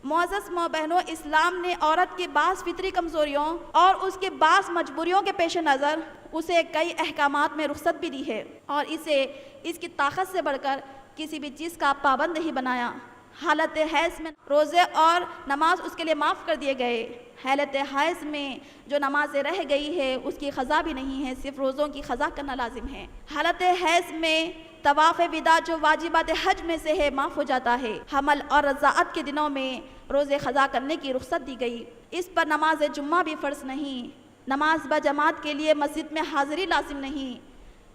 معزز ماں بہنوں، اسلام نے عورت کی بعض فطری کمزوریوں اور اس کے بعض مجبوریوں کے پیش نظر اسے کئی احکامات میں رخصت بھی دی ہے، اور اسے اس کی طاقت سے بڑھ کر کسی بھی چیز کا پابند نہیں بنایا۔ حالت حیض میں روزے اور نماز اس کے لیے معاف کر دیے گئے۔ حالت حیض میں جو نمازیں رہ گئی ہے اس کی قضا بھی نہیں ہے، صرف روزوں کی قضا کرنا لازم ہے۔ حالت حیض میں طواف وداع جو واجبات حج میں سے ہے معاف ہو جاتا ہے۔ حمل اور رضاعت کے دنوں میں روزے قضا کرنے کی رخصت دی گئی۔ اس پر نماز جمعہ بھی فرض نہیں۔ نماز بجماعت کے لیے مسجد میں حاضری لازم نہیں۔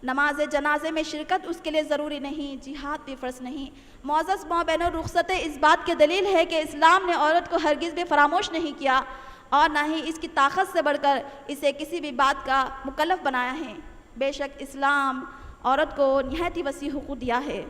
نماز جنازے میں شرکت اس کے لیے ضروری نہیں۔ جہاد بھی فرض نہیں۔ معزز ماں بہنوں، رخصت اس بات کی دلیل ہے کہ اسلام نے عورت کو ہرگز بھی فراموش نہیں کیا اور نہ ہی اس کی طاقت سے بڑھ کر اسے کسی بھی بات کا مکلف بنایا ہے۔ بے شک اسلام عورت کو نہایت ہی وسیع حقوق دیا ہے۔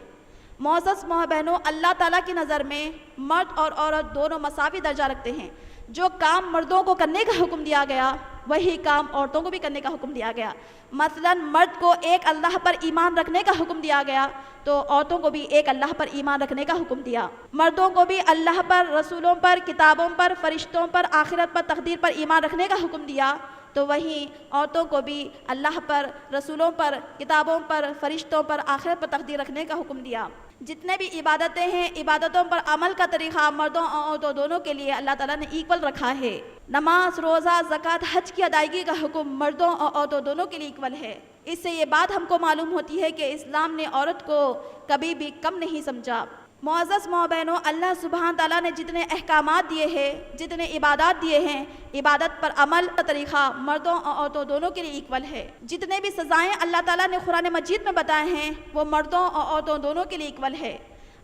معزز ماں بہنوں، اللہ تعالیٰ کی نظر میں مرد اور عورت دونوں مساوی درجہ رکھتے ہیں۔ جو کام مردوں کو کرنے کا حکم دیا گیا وہی کام عورتوں کو بھی کرنے کا حکم دیا گیا۔ مثلا مرد کو ایک اللہ پر ایمان رکھنے کا حکم دیا گیا تو عورتوں کو بھی ایک اللہ پر ایمان رکھنے کا حکم دیا۔ مردوں کو بھی اللہ پر، رسولوں پر، کتابوں پر، فرشتوں پر، آخرت پر، تقدیر پر ایمان رکھنے کا حکم دیا تو وہیں عورتوں کو بھی اللہ پر، رسولوں پر، کتابوں پر، فرشتوں پر، آخرت پر تقدیر رکھنے کا حکم دیا۔ جتنے بھی عبادتیں ہیں، عبادتوں پر عمل کا طریقہ مردوں اور عورتوں دونوں کے لیے اللہ تعالیٰ نے ایکول رکھا ہے۔ نماز، روزہ، زکوٰۃ، حج کی ادائیگی کا حکم مردوں اور عورتوں دونوں کے لیے ایکول ہے۔ اس سے یہ بات ہم کو معلوم ہوتی ہے کہ اسلام نے عورت کو کبھی بھی کم نہیں سمجھا۔ معزز ماں بہنوں، اللہ سبحانہ تعالیٰ نے جتنے احکامات دیے ہیں، جتنے عبادات دیے ہیں، عبادت پر عمل کا طریقہ مردوں اور عورتوں دونوں کے لیے ایکول ہے۔ جتنے بھی سزائیں اللہ تعالیٰ نے قرآن مجید میں بتائے ہیں وہ مردوں اور عورتوں دونوں کے لیے ایکول ہے۔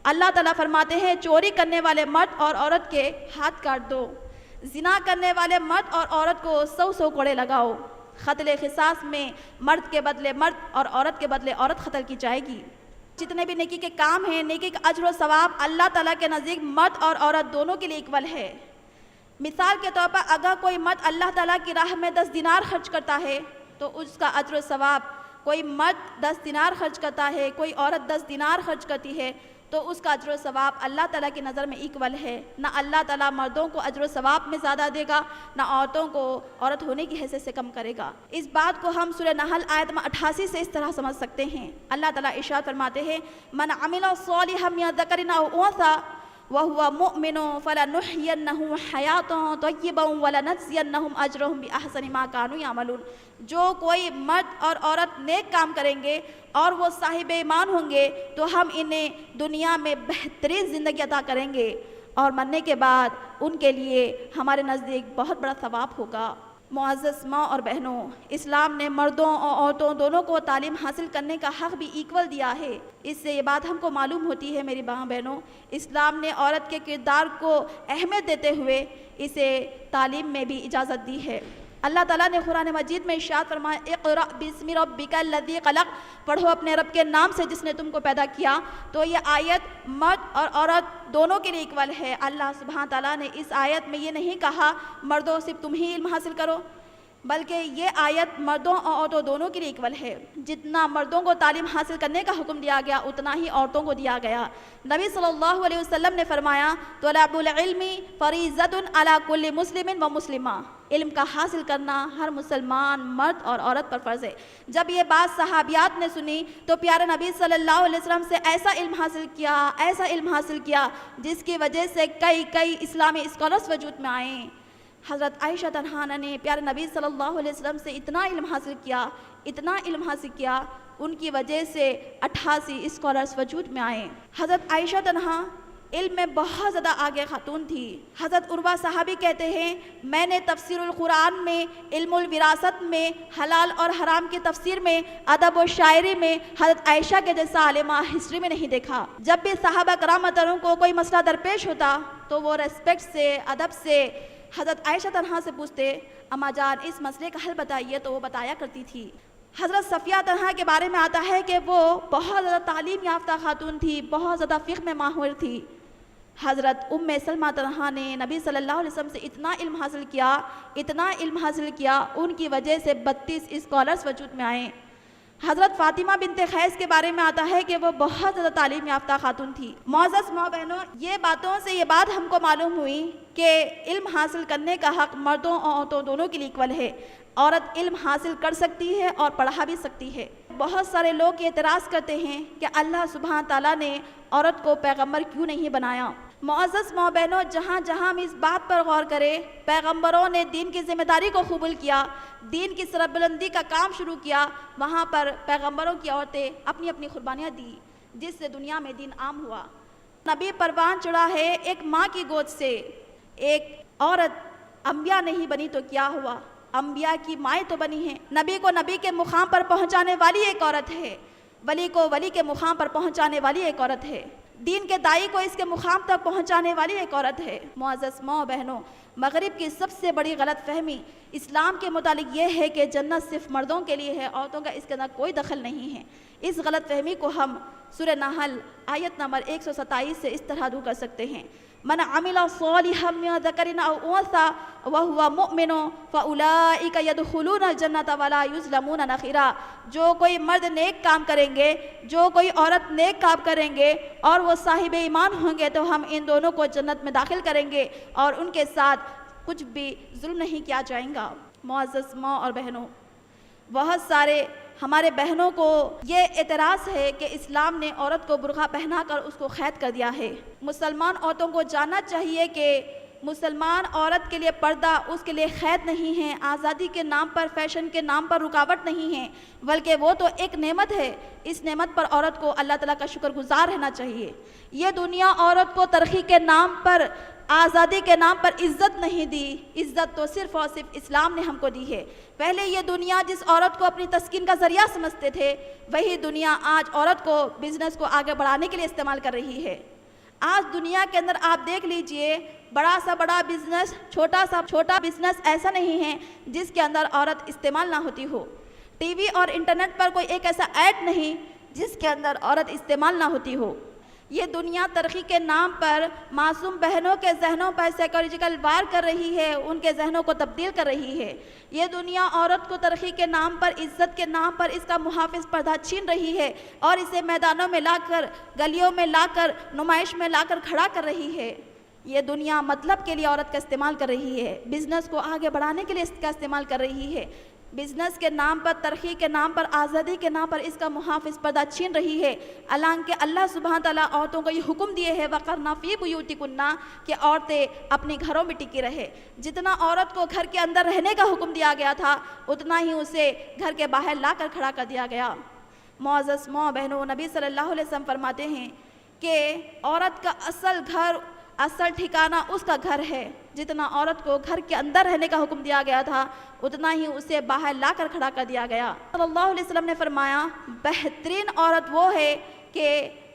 اللہ تعالیٰ فرماتے ہیں چوری کرنے والے مرد اور عورت کے ہاتھ کاٹ دو، زنا کرنے والے مرد اور عورت کو 100 کوڑے لگاؤ۔ قتل قصاص میں مرد کے بدلے مرد اور عورت کے بدلے عورت قتل کی جائے گی۔ جتنے بھی نیکی کے کام ہیں، نیکی کا اجر و ثواب اللہ تعالیٰ کے نزدیک مرد اور عورت دونوں کے لیے ایکول ہے۔ مثال کے طور پر اگر کوئی مرد اللہ تعالیٰ کی راہ میں 10 دینار خرچ کرتا ہے تو اس کا اجر و ثواب، کوئی مرد 10 دینار خرچ کرتا ہے، کوئی عورت 10 دینار خرچ کرتی ہے تو اس کا اجر و ثواب اللہ تعالیٰ کی نظر میں ایکول ہے۔ نہ اللہ تعالیٰ مردوں کو اجر و ثواب میں زیادہ دے گا، نہ عورتوں کو عورت ہونے کی حیثیت سے کم کرے گا۔ اس بات کو ہم سورہ نحل آیت 88 سے اس طرح سمجھ سکتے ہیں۔ اللہ تعالیٰ ارشاد فرماتے ہیں من عمل صالحا من ذکر او انثی وهو مؤمن فلنحيينه حیاة طیبا ولنجزینهم اجرهم بأحسن ما كانوا يعملون۔ جو کوئی مرد اور عورت نیک کام کریں گے اور وہ صاحب ایمان ہوں گے تو ہم انہیں دنیا میں بہترین زندگی عطا کریں گے اور مرنے کے بعد ان کے لیے ہمارے نزدیک بہت بڑا ثواب ہوگا۔ معزز ماں اور بہنوں، اسلام نے مردوں اور عورتوں دونوں کو تعلیم حاصل کرنے کا حق بھی ایکول دیا ہے۔ اس سے یہ بات ہم کو معلوم ہوتی ہے میری ماں بہنوں، اسلام نے عورت کے کردار کو اہمیت دیتے ہوئے اسے تعلیم میں بھی اجازت دی ہے۔ اللہ تعالیٰ نے قرآن مجید میں ارشاد فرمایا اقرأ بسم ربک الذی خلق، پڑھو اپنے رب کے نام سے جس نے تم کو پیدا کیا۔ تو یہ آیت مرد اور عورت دونوں کے لیے ایکول ہے۔ اللہ سبحانہ تعالیٰ نے اس آیت میں یہ نہیں کہا مردوں صرف تم ہی علم حاصل کرو، بلکہ یہ آیت مردوں اور عورتوں دونوں کے لیے ایکول ہے۔ جتنا مردوں کو تعلیم حاصل کرنے کا حکم دیا گیا اتنا ہی عورتوں کو دیا گیا۔ نبی صلی اللہ علیہ وسلم نے فرمایا طلب العلم فریضۃ علی کل مسلم و مسلمہ، علم کا حاصل کرنا ہر مسلمان مرد اور عورت پر فرض ہے۔ جب یہ بات صحابیات نے سنی تو پیارے نبی صلی اللہ علیہ وسلم سے ایسا علم حاصل کیا جس کی وجہ سے کئی اسلامی اسکالرز وجود میں آئیں۔ حضرت عائشہ تنہا نے پیارے نبی صلی اللہ علیہ وسلم سے اتنا علم حاصل کیا ان کی وجہ سے 88 اسکالرز وجود میں آئے۔ حضرت عائشہ تنہا علم میں بہت زیادہ آگے خاتون تھی۔ حضرت عروہ صحابی کہتے ہیں میں نے تفسیر القرآن میں، علم الوراثت میں، حلال اور حرام کی تفسیر میں، ادب و شاعری میں حضرت عائشہ کے جیسا عالمہ ہسٹری میں نہیں دیکھا۔ جب بھی صحابہ کرام محترم کو کوئی مسئلہ درپیش ہوتا تو وہ ریسپیکٹ سے، ادب سے حضرت عائشہ تنہا سے پوچھتے اما جان اس مسئلے کا حل بتائیے تو وہ بتایا کرتی تھی۔ حضرت صفیہ تنہا کے بارے میں آتا ہے کہ وہ بہت زیادہ تعلیم یافتہ خاتون تھی، بہت زیادہ فقہ میں ماہر تھی۔ حضرت ام سلمہ تنہا نے نبی صلی اللہ علیہ وسلم سے اتنا علم حاصل کیا ان کی وجہ سے 32 اسکالرز وجود میں آئے۔ حضرت فاطمہ بنت قیس کے بارے میں آتا ہے کہ وہ بہت زیادہ تعلیم یافتہ خاتون تھی۔ معزز ماں بہنوں، یہ باتوں سے یہ بات ہم کو معلوم ہوئی کہ علم حاصل کرنے کا حق مردوں اور عورتوں دونوں کے لیے اکول ہے۔ عورت علم حاصل کر سکتی ہے اور پڑھا بھی سکتی ہے۔ بہت سارے لوگ یہ اعتراض کرتے ہیں کہ اللہ سبحانہ تعالیٰ نے عورت کو پیغمبر کیوں نہیں بنایا۔ معزز ماں بہنوں، جہاں جہاں ہم اس بات پر غور کریں، پیغمبروں نے دین کی ذمہ داری کو قبول کیا، دین کی سر بلندی کا کام شروع کیا، وہاں پر پیغمبروں کی عورتیں اپنی اپنی قربانیاں دی، جس سے دنیا میں دین عام ہوا۔ نبی پروان چڑھا ہے ایک ماں کی گود سے، ایک عورت انبیاء نہیں بنی تو کیا ہوا، انبیاء کی مائیں تو بنی ہیں۔ نبی کو نبی کے مقام پر پہنچانے والی ایک عورت ہے، ولی کو ولی کے مقام پر پہنچانے والی ایک عورت ہے، دین کے دائی کو اس کے مقام تک پہنچانے والی ایک عورت ہے۔ معزز ماں بہنوں، مغرب کی سب سے بڑی غلط فہمی اسلام کے متعلق یہ ہے کہ جنت صرف مردوں کے لیے ہے، عورتوں کا اس کے اندر کوئی دخل نہیں ہے۔ اس غلط فہمی کو ہم سورہ نحل آیت نمبر 127 سے اس طرح دور کر سکتے ہیں: من عمل صالحا من ذکر او انثى وهو مؤمن فاولئک يدخلون الجنة ولا يظلمون نقیرا۔ جو کوئی مرد نیک کام کریں گے، جو کوئی عورت نیک کام کریں گے اور وہ صاحب ایمان ہوں گے تو ہم ان دونوں کو جنت میں داخل کریں گے اور ان کے ساتھ کچھ بھی ظلم نہیں کیا جائے گا۔ معزز ماں اور بہنوں، بہت سارے ہمارے بہنوں کو یہ اعتراض ہے کہ اسلام نے عورت کو برقع پہنا کر اس کو قید کر دیا ہے۔ مسلمان عورتوں کو جاننا چاہیے کہ مسلمان عورت کے لیے پردہ اس کے لیے قید نہیں ہے، آزادی کے نام پر، فیشن کے نام پر رکاوٹ نہیں ہے، بلکہ وہ تو ایک نعمت ہے۔ اس نعمت پر عورت کو اللہ تعالیٰ کا شکر گزار رہنا چاہیے۔ یہ دنیا عورت کو ترقی کے نام پر، آزادی کے نام پر عزت نہیں دی، عزت تو صرف اور صرف اسلام نے ہم کو دی ہے۔ پہلے یہ دنیا جس عورت کو اپنی تسکین کا ذریعہ سمجھتے تھے، وہی دنیا آج عورت کو بزنس کو آگے بڑھانے کے لیے استعمال کر رہی ہے۔ آج دنیا کے اندر آپ دیکھ لیجئے، بڑا سا بڑا بزنس، چھوٹا سا چھوٹا بزنس ایسا نہیں ہے جس کے اندر عورت استعمال نہ ہوتی ہو۔ ٹی وی اور انٹرنیٹ پر کوئی ایک ایسا ایڈ نہیں جس کے اندر عورت استعمال نہ ہوتی ہو۔ یہ دنیا ترقی کے نام پر معصوم بہنوں کے ذہنوں پر سائیکولوجیکل وار کر رہی ہے، ان کے ذہنوں کو تبدیل کر رہی ہے۔ یہ دنیا عورت کو ترقی کے نام پر، عزت کے نام پر اس کا محافظ پردہ چھین رہی ہے اور اسے میدانوں میں لا کر، گلیوں میں لا کر، نمائش میں لا کر کھڑا کر رہی ہے۔ یہ دنیا مطلب کے لیے عورت کا استعمال کر رہی ہے، بزنس کو آگے بڑھانے کے لیے اس کا استعمال کر رہی ہے۔ بزنس کے نام پر، ترقی کے نام پر، آزادی کے نام پر اس کا محافظ پردہ چھین رہی ہے۔ حالانکہ اللہ سبحانہ تعالیٰ عورتوں کو یہ حکم دیے ہے وَقَرْنَ فِي بُيُوتِكُنَّ کہ عورتیں اپنے گھروں میں ٹکی رہے۔ جتنا عورت کو گھر کے اندر رہنے کا حکم دیا گیا تھا، اتنا ہی اسے گھر کے باہر لا کر کھڑا کر دیا گیا۔ معزز ماں بہنوں، نبی صلی اللہ علیہ وسلم فرماتے ہیں کہ عورت کا اصل گھر، اصل ٹھکانہ اس کا گھر ہے۔ جتنا عورت کو گھر کے اندر رہنے کا حکم دیا گیا تھا، اتنا ہی اسے باہر لا کر کھڑا کر دیا گیا۔ صلی اللہ علیہ وسلم نے فرمایا، بہترین عورت وہ ہے کہ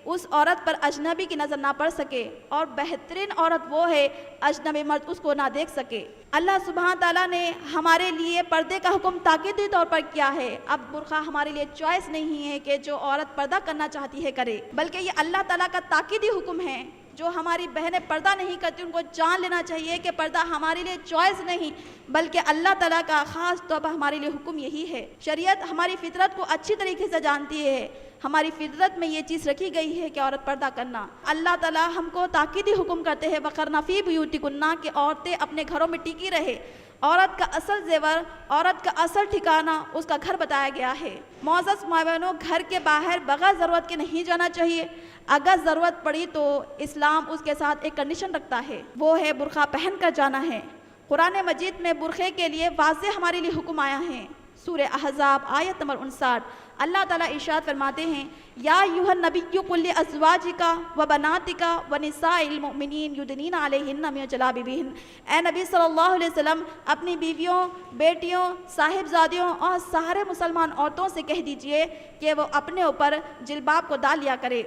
اس عورت پر اجنبی کی نظر نہ پڑ سکے، اور بہترین عورت وہ ہے اجنبی مرد اس کو نہ دیکھ سکے۔ اللہ سبحانہ تعالیٰ نے ہمارے لیے پردے کا حکم تاکیدی طور پر کیا ہے۔ اب برقع ہمارے لیے چوائس نہیں ہے کہ جو عورت پردہ کرنا چاہتی ہے کرے، بلکہ یہ اللہ تعالیٰ کا تاکیدی حکم ہے۔ جو ہماری بہنیں پردہ نہیں کرتی ان کو جان لینا چاہیے کہ پردہ ہمارے لیے چوائس نہیں، بلکہ اللہ تعالیٰ کا خاص طور پر ہمارے لیے حکم یہی ہے۔ شریعت ہماری فطرت کو اچھی طریقے سے جانتی ہے، ہماری فطرت میں یہ چیز رکھی گئی ہے کہ عورت پردہ کرنا۔ اللہ تعالیٰ ہم کو تاکیدی حکم کرتے ہیں وَقَرْنَ فِي بُيُوتِكُنَّ کہ عورتیں اپنے گھروں میں ٹکی رہے۔ عورت کا اصل زیور، عورت کا اصل ٹھکانہ اس کا گھر بتایا گیا ہے۔ معزز ماں بہنوں، گھر کے باہر بغیر ضرورت کے نہیں جانا چاہیے۔ اگر ضرورت پڑی تو اسلام اس کے ساتھ ایک کنڈیشن رکھتا ہے، وہ ہے برقع پہن کر جانا ہے۔ قرآن مجید میں برقعے کے لیے واضح ہمارے لیے حکم آیا ہے۔ سورہ احزاب آیت نمبر 59 اللہ تعالیٰ ارشاد فرماتے ہیں، یا ایھا النبی قل لازواجک وبناتک ونساء المؤمنین یدنین علیہن من جلابیبہن۔ اے نبی صلی اللہ علیہ وسلم، اپنی بیویوں، بیٹیوں، صاحبزادیوں اور سارے مسلمان عورتوں سے کہہ دیجئے کہ وہ اپنے اوپر جلباب کو ڈال لیا کرے۔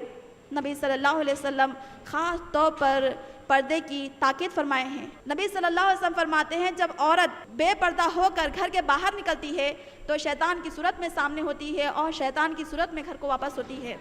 نبی صلی اللہ علیہ وسلم خاص طور پر پردے کی تاکید فرمائے ہیں۔ نبی صلی اللہ علیہ وسلم فرماتے ہیں، جب عورت بے پردہ ہو کر گھر کے باہر نکلتی ہے تو شیطان کی صورت میں سامنے ہوتی ہے اور شیطان کی صورت میں گھر کو واپس ہوتی ہے۔